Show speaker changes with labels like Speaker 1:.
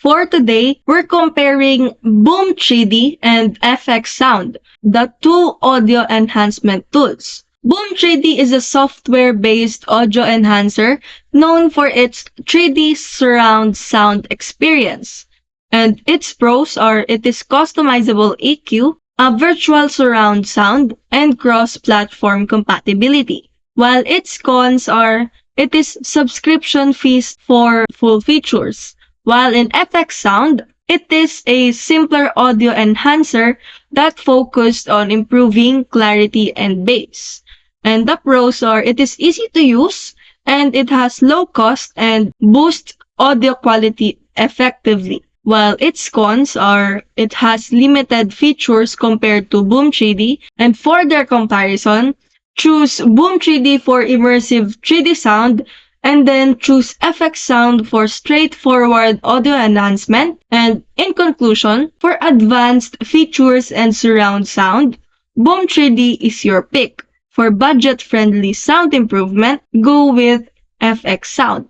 Speaker 1: For today, we're comparing Boom 3D and FX Sound, the two audio enhancement tools. Boom 3D is a software-based audio enhancer known for its 3D surround sound experience. And its pros are it is customizable EQ, a virtual surround sound, and cross-platform compatibility. While its cons are it is subscription fees for full features. While in FX Sound, it is a simpler audio enhancer that focused on improving clarity and bass. And the pros are it is easy to use and it has low cost and boosts audio quality effectively. While its cons are it has limited features compared to Boom 3D, and for their comparison, choose Boom 3D for immersive 3D sound, and then choose FX Sound for straightforward audio enhancement. And in conclusion, for advanced features and surround sound, Boom 3D is your pick. For budget-friendly sound improvement, go with FX Sound.